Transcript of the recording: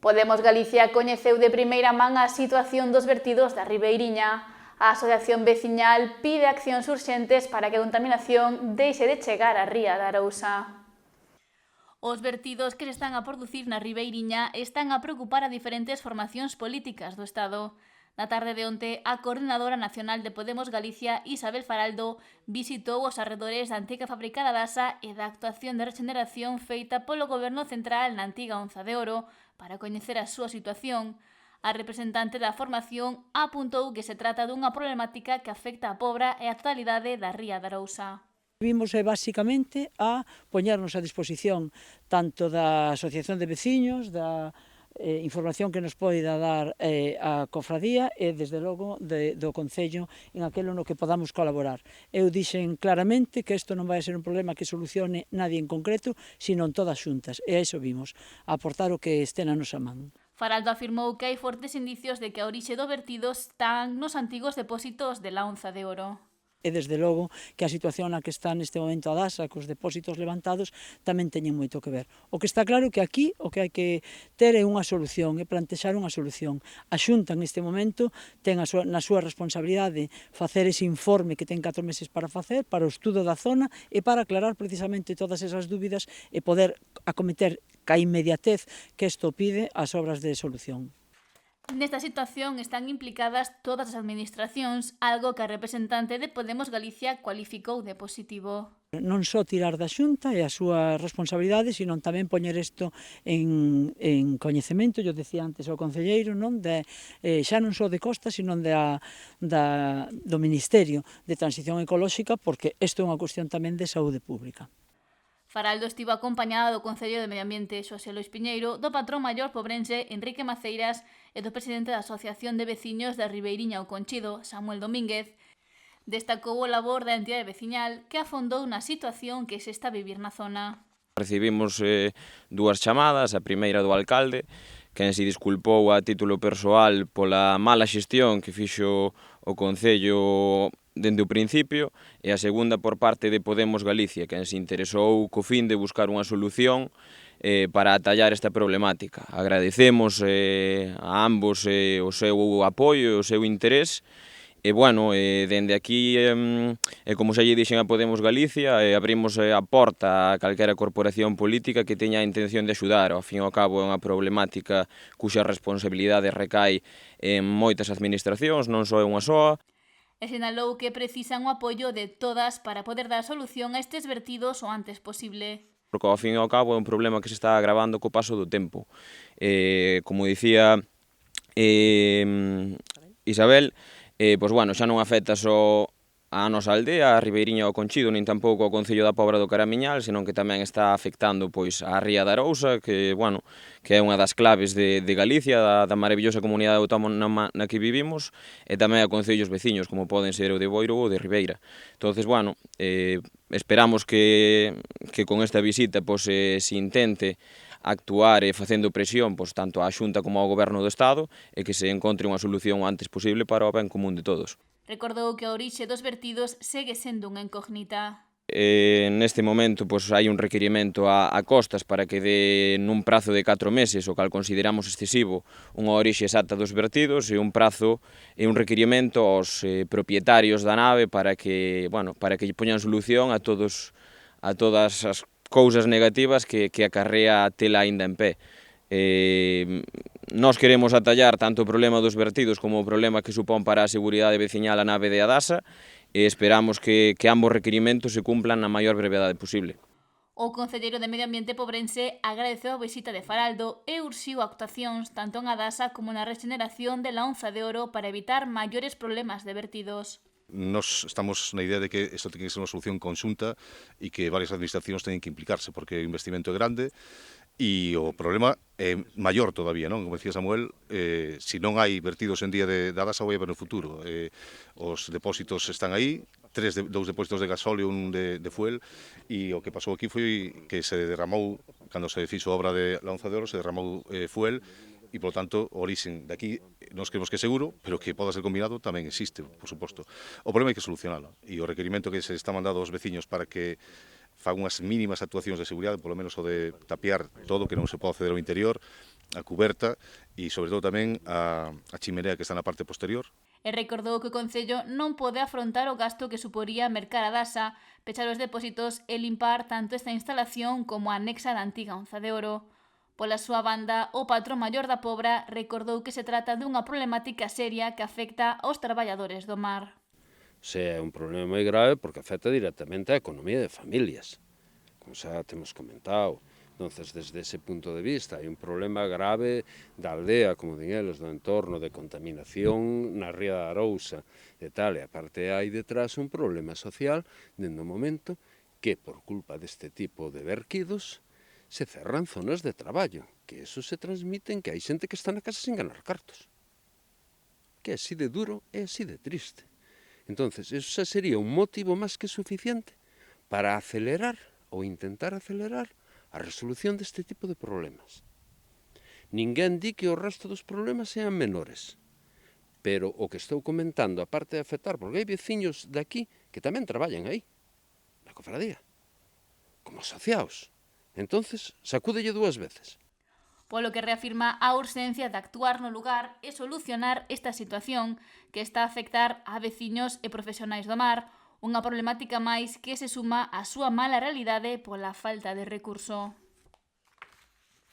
Podemos Galicia coñeceu de primeira man a situación dos vertidos da Ribeiriña. A Asociación Veciñal pide accións urxentes para que a contaminación deixe de chegar á ría da Arousa. Os vertidos que se están a producir na Ribeiriña están a preocupar a diferentes formacións políticas do Estado. Na tarde de onte, a Coordinadora Nacional de Podemos Galicia, Isabel Faraldo, visitou os arredores da antiga fábrica da Dasa e da actuación de regeneración feita polo Goberno Central na antiga Onza de Oro para coñecer a súa situación. A representante da formación apuntou que se trata dunha problemática que afecta a Pobra e a totalidade da ría da Arousa. Vimos basicamente a poñernos a disposición tanto da Asociación de Veciños, da información que nos poida dar a cofradía e, desde logo, do Concello en aquilo no que podamos colaborar. Eu dixen claramente que isto non vai ser un problema que solucione nadie en concreto, sino en todas xuntas, e a iso vimos, a aportar o que este na nosa man. Faraldo afirmou que hai fortes indicios de que a orixe do vertido están nos antigos depósitos de la Onza de Oro. E, desde logo, que a situación na que está neste momento a Dasa, cos depósitos levantados, tamén teñen moito que ver. O que está claro que aquí o que hai que ter é unha solución, é plantexar unha solución. A Xunta, neste momento, ten na súa responsabilidade facer ese informe que ten 4 meses para facer, para o estudo da zona e para aclarar precisamente todas esas dúbidas e poder acometer ca inmediatez que isto pide as obras de solución. Nesta situación están implicadas todas as administracións, algo que a representante de Podemos Galicia cualificou de positivo. Non só tirar da Xunta e a súa responsabilidade, sino tamén poñer isto en coñecemento, eu decía antes ao concelleiro, non xa non só de Costa, sino do Ministerio de Transición Ecolóxica, porque isto é unha cuestión tamén de saúde pública. Faraldo estivo acompañada do Concello de Medio Ambiente, Xosé Lois Piñeiro, do patrón maior pobrense, Enrique Maceiras, e do presidente da Asociación de Veciños da Ribeiriña o Conchido, Samuel Domínguez. Destacou o labor da entidade veciñal que afondou na situación que se está a vivir na zona. Recibimos dúas chamadas, a primeira do alcalde, quen se disculpou a título persoal pola mala xestión que fixo o Concello dende o principio, e a segunda por parte de Podemos Galicia, quen se interesou co fin de buscar unha solución para atallar esta problemática. Agradecemos a ambos o seu apoio e o seu interés, e, bueno, dende aquí, como xa lle dixen a Podemos Galicia, abrimos a porta a calquera corporación política que teña a intención de axudar. Ao fin e ao cabo é unha problemática cuxa responsabilidade recai en moitas administracións, non só é unha soa. E sinalou que precisan o apoio de todas para poder dar solución a estes vertidos o antes posible. Porque ao fin e ao cabo é un problema que se está agravando co paso do tempo. Como dicía Isabel, pois, bueno, xa non afecta só a nosa aldea, a Ribeiriña ao Conchido, nin tampouco ao Concello da Pobra do Caramiñal, senón que tamén está afectando pois a ría da Arousa, que, bueno, que é unha das claves de Galicia, da maravillosa comunidade autónoma na que vivimos, e tamén a concellos veciños, como poden ser o de Boiro ou o de Ribeira. Entonces, bueno, esperamos que con esta visita pois, se intente actuar e facendo presión pois, tanto á Xunta como ao Goberno do Estado e que se encontre unha solución o antes posible para o ben común de todos. Recordou que a orixe dos vertidos segue sendo unha incógnita. Neste momento pois, hai un requirimento a Costas para que dé nun prazo de 4 meses, o cal consideramos excesivo, unha orixe exacta dos vertidos e un prazo e un requirimento aos propietarios da nave para que lle poñan solución a todas as cousas negativas que acarrea tela aínda en pé. Nós queremos atallar tanto o problema dos vertidos como o problema que supón para a seguridade veciñal a nave de Adasa e esperamos que ambos requirimentos se cumplan na maior brevedade posible. O concelleiro de Medio Ambiente pobrense agradeceu a visita de Faraldo e urxiu actuacións tanto en Adasa como na regeneración de la Onza de Oro para evitar maiores problemas de vertidos. Nos estamos na idea de que isto ten que ser unha solución conxunta e que varias administracións teñen que implicarse, porque o investimento é grande e o problema é maior todavía, non? Como decía Samuel, se non hai vertidos en día de Adasa, vai haber no futuro. Os depósitos están aí, dous depósitos de gasóleo, un de fuel, e o que pasou aquí foi que se derramou, cando se fixo a obra de la Onza de Oro, se derramou fuel, e, polo tanto, o orixen daqui nós creemos que é seguro, pero que poda ser combinado tamén existe, por suposto. O problema hai que solucionalo, e o requerimento que se está mandado aos veciños para que fan unhas mínimas actuacións de seguridade, polo menos o de tapiar todo que non se pode acceder ao interior, a cuberta e, sobre todo, tamén a chimenea que está na parte posterior. E recordou que o Concello non pode afrontar o gasto que suporía mercar a Dasa, pechar os depósitos e limpar tanto esta instalación como a anexa da antiga Onza de Oro. Pola súa banda, o patrón maior da Pobra recordou que se trata dunha problemática seria que afecta aos traballadores do mar. Se é un problema moi grave porque afecta directamente á economía de familias, como xa temos comentado. Entonces, desde ese punto de vista, hai un problema grave da aldea, como din eles, do entorno de contaminación na ría da Arousa e tal, e aparte hai detrás un problema social dentro do momento que, por culpa deste tipo de verquidos, se cerran zonas de traballo, que eso se transmite en que hai xente que está na casa sin ganar cartos. Que é así de duro e así de triste. Entonces, eso xa sería un motivo máis que suficiente para acelerar ou intentar acelerar a resolución deste tipo de problemas. Ninguén di que o resto dos problemas sean menores, pero o que estou comentando, aparte de afectar, porque hai veciños daqui que tamén traballan aí, na cofradía, como asociados. Entonces, sacúdelle dúas veces. Polo que reafirma a urxencia de actuar no lugar e solucionar esta situación que está a afectar a veciños e profesionais do mar, unha problemática máis que se suma á súa mala realidade pola falta de recurso.